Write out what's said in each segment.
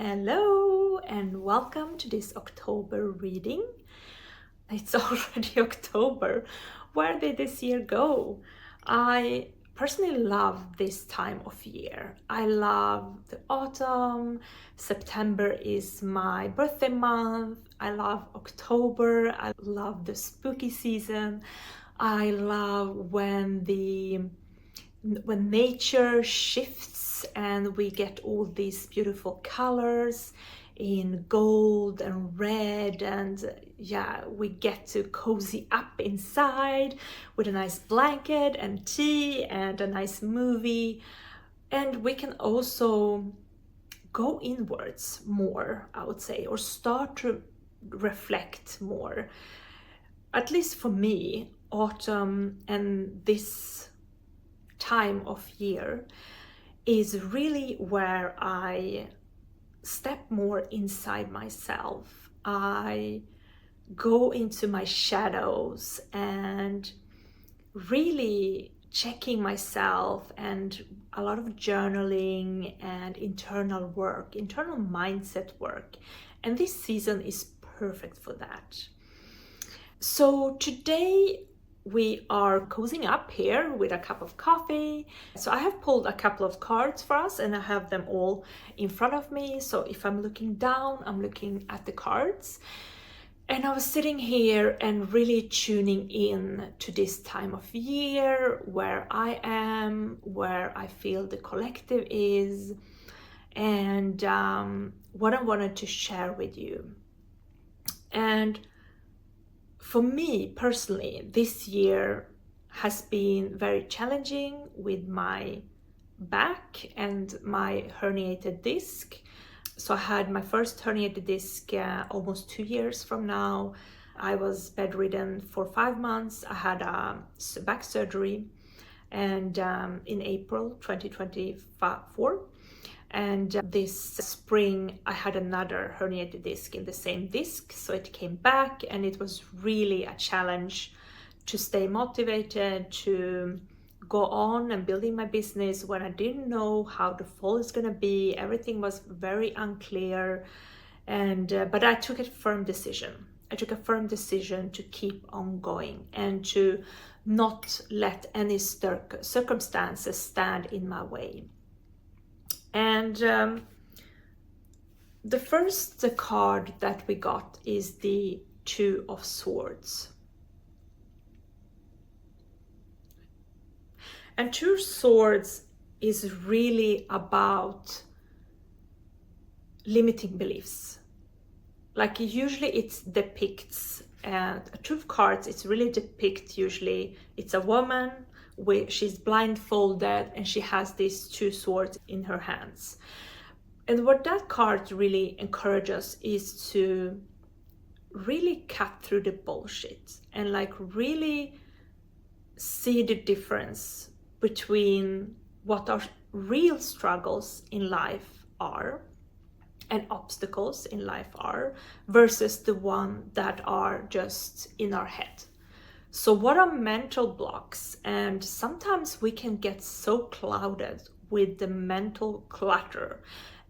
Hello and welcome to this October reading. It's already October. Where did this year go? I personally love this time of year. I love the autumn. September is my birthday month. I love October. I love the spooky season. I love when nature shifts and we get all these beautiful colors in gold and red, and we get to cozy up inside with a nice blanket and tea and a nice movie. And we can also go inwards more, I would say, or start to reflect more. At least for me, autumn and this time of year is really where I step more inside myself. I go into my shadows and really checking myself, and a lot of journaling and internal work, internal mindset work. And this season is perfect for that. So today we are cozying up here with a cup of coffee. So I have pulled a couple of cards for us and I have them all in front of me. So if I'm looking down, I'm looking at the cards. And I was sitting here and really tuning in to this time of year, where I am, where I feel the collective is, and what I wanted to share with you. And for me personally, this year has been very challenging with my back and my herniated disc. So I had my first herniated disc almost 2 years from now. I was bedridden for 5 months. I had a back surgery and in April 2024. And this spring I had another herniated disc in the same disc, so it came back, and it was really a challenge to stay motivated, to go on and building my business when I didn't know how the fall is going to be. Everything was very unclear, and but I took a firm decision. I took a firm decision to keep on going and to not let any circumstances stand in my way. And the first card that we got is the Two of Swords. And Two of Swords is really about limiting beliefs. Like usually it depicts, a Two of Cards, it's really depict usually, it's a woman, she's blindfolded and she has these two swords in her hands. And what that card really encourages is to really cut through the bullshit and like really see the difference between what our real struggles in life are and obstacles in life are versus the one that are just in our head. So what are mental blocks? And sometimes we can get so clouded with the mental clutter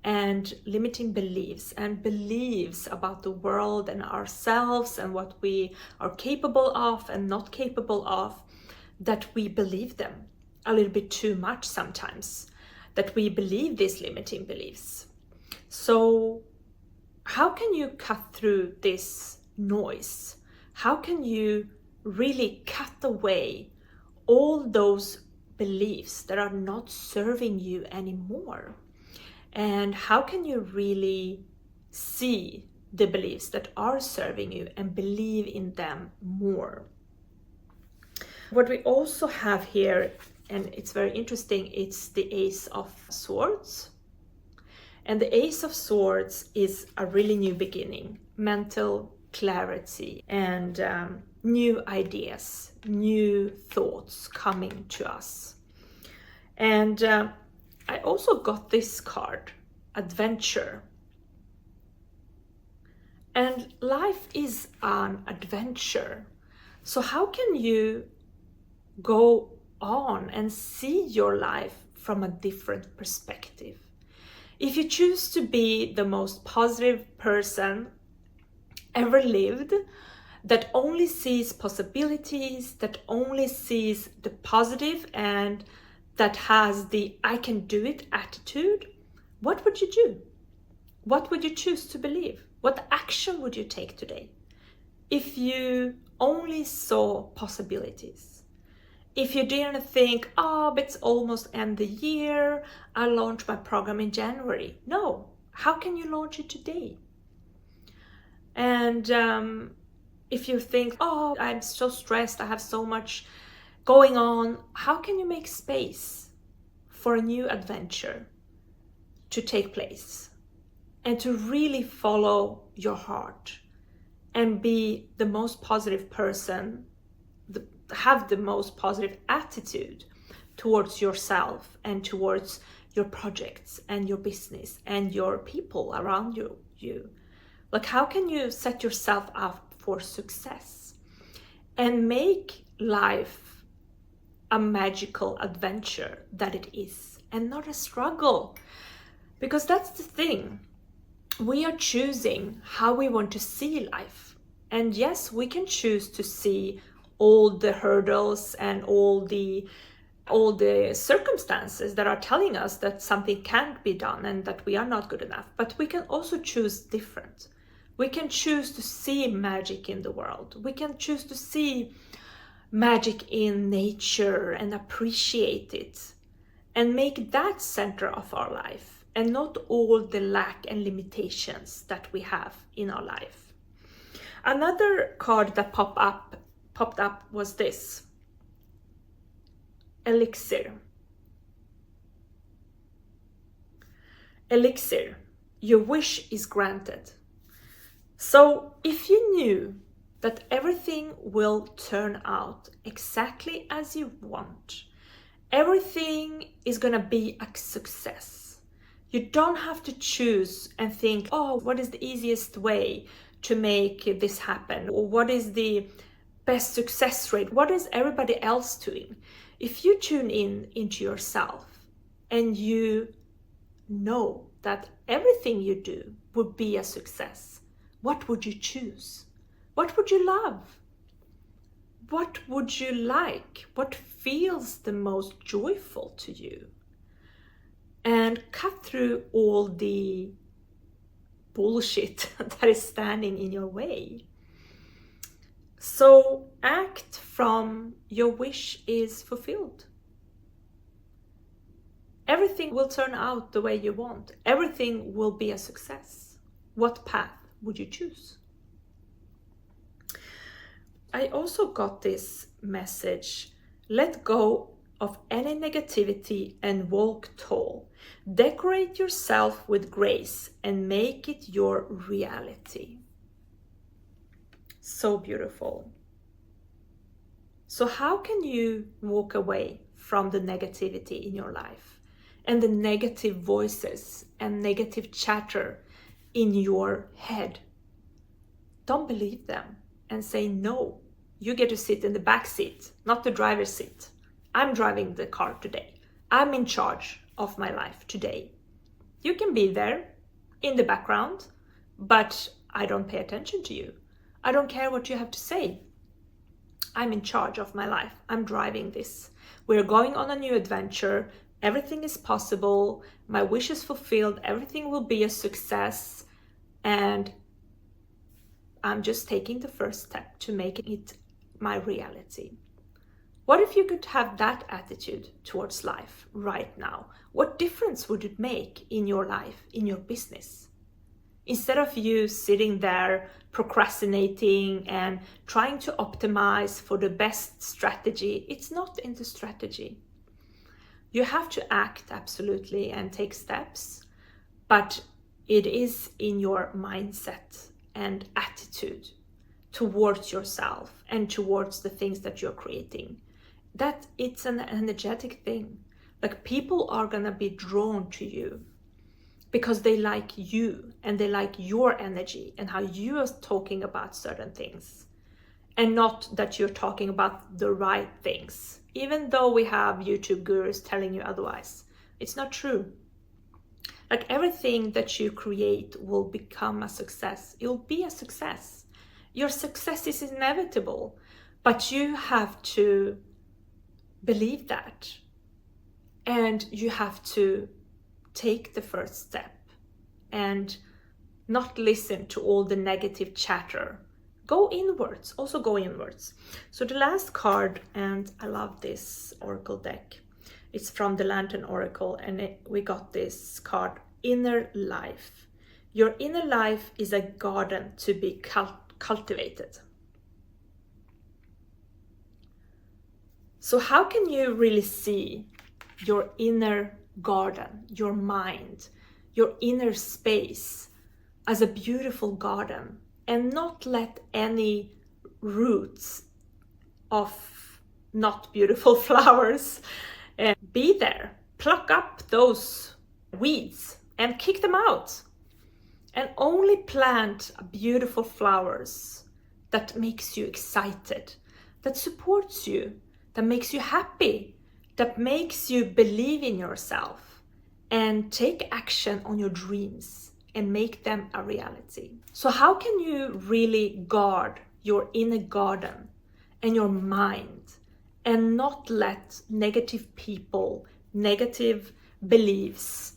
and limiting beliefs and beliefs about the world and ourselves and what we are capable of and not capable of, that we believe them a little bit too much sometimes, that we believe these limiting beliefs. So how can you cut through this noise? How can you really cut away all those beliefs that are not serving you anymore? And how can you really see the beliefs that are serving you and believe in them more? What we also have here, and it's very interesting, it's the Ace of Swords. And the Ace of Swords is a really new beginning, mental clarity, and new ideas, new thoughts coming to us. And I also got this card, Adventure. And life is an adventure. So how can you go on and see your life from a different perspective? If you choose to be the most positive person ever lived, that only sees possibilities, that only sees the positive, and that has the I can do it attitude, what would you do? What would you choose to believe? What action would you take today? If you only saw possibilities, if you didn't think, oh, but it's almost end the year, I launched my program in January. No, how can you launch it today? And if you think, oh, I'm so stressed, I have so much going on, how can you make space for a new adventure to take place and to really follow your heart and be the most positive person, have the most positive attitude towards yourself and towards your projects and your business and your people around you? Like, how can you set yourself up for success and make life a magical adventure that it is and not a struggle? Because that's the thing. We are choosing how we want to see life. And yes, we can choose to see all the hurdles and all the circumstances that are telling us that something can't be done and that we are not good enough. But we can also choose different. We can choose to see magic in the world. We can choose to see magic in nature and appreciate it and make that center of our life and not all the lack and limitations that we have in our life. Another card that popped up was this. Elixir. Elixir, your wish is granted. So if you knew that everything will turn out exactly as you want, everything is gonna be a success. You don't have to choose and think, oh, what is the easiest way to make this happen? Or what is the best success rate? What is everybody else doing? If you tune into yourself and you know that everything you do would be a success, what would you choose? What would you love? What would you like? What feels the most joyful to you? And cut through all the bullshit that is standing in your way. So act from your wish is fulfilled. Everything will turn out the way you want. Everything will be a success. What path would you choose? I also got this message. Let go of any negativity and walk tall. Decorate yourself with grace and make it your reality. So beautiful. So how can you walk away from the negativity in your life and the negative voices and negative chatter in your head? Don't believe them and say, no, you get to sit in the back seat, not the driver's seat. I'm driving the car today. I'm in charge of my life today. You can be there in the background, but I don't pay attention to you. I don't care what you have to say. I'm in charge of my life. I'm driving this. We're going on a new adventure. Everything is possible. My wish is fulfilled. Everything will be a success. And I'm just taking the first step to make it my reality. What if you could have that attitude towards life right now? What difference would it make in your life, in your business? Instead of you sitting there procrastinating and trying to optimize for the best strategy, it's not in the strategy. You have to act absolutely and take steps, but it is in your mindset and attitude towards yourself and towards the things that you're creating. That it's an energetic thing. Like, people are gonna be drawn to you because they like you and they like your energy and how you are talking about certain things, and not that you're talking about the right things, even though we have YouTube gurus telling you otherwise. It's not true. Like everything that you create will become a success. It'll be a success. Your success is inevitable, but you have to believe that. And you have to take the first step and not listen to all the negative chatter. Go inwards, also go inwards. So the last card, and I love this oracle deck. It's from the Lantern Oracle, and we got this card, Inner Life. Your inner life is a garden to be cultivated. So how can you really see your inner garden, your mind, your inner space as a beautiful garden, and not let any roots of not beautiful flowers be there? Pluck up those weeds and kick them out, and only plant beautiful flowers that makes you excited, that supports you, that makes you happy, that makes you believe in yourself and take action on your dreams and make them a reality. So how can you really guard your inner garden and your mind and not let negative people, negative beliefs,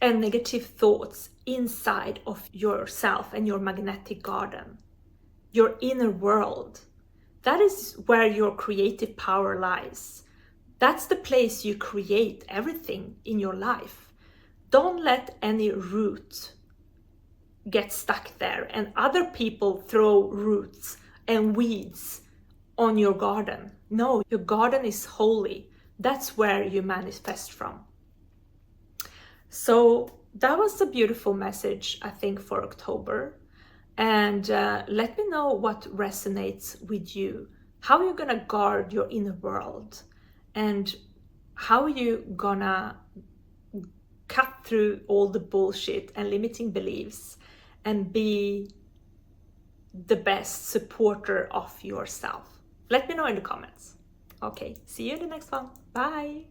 and negative thoughts inside of yourself and your magnetic garden, your inner world? That is where your creative power lies. That's the place you create everything in your life. Don't let any root get stuck there and other people throw roots and weeds on your garden. No, your garden is holy. That's where you manifest from. So that was a beautiful message, I think, for October. And let me know what resonates with you. How are you gonna guard your inner world? And how are you gonna cut through all the bullshit and limiting beliefs and be the best supporter of yourself? Let me know in the comments. Okay, see you in the next one. Bye.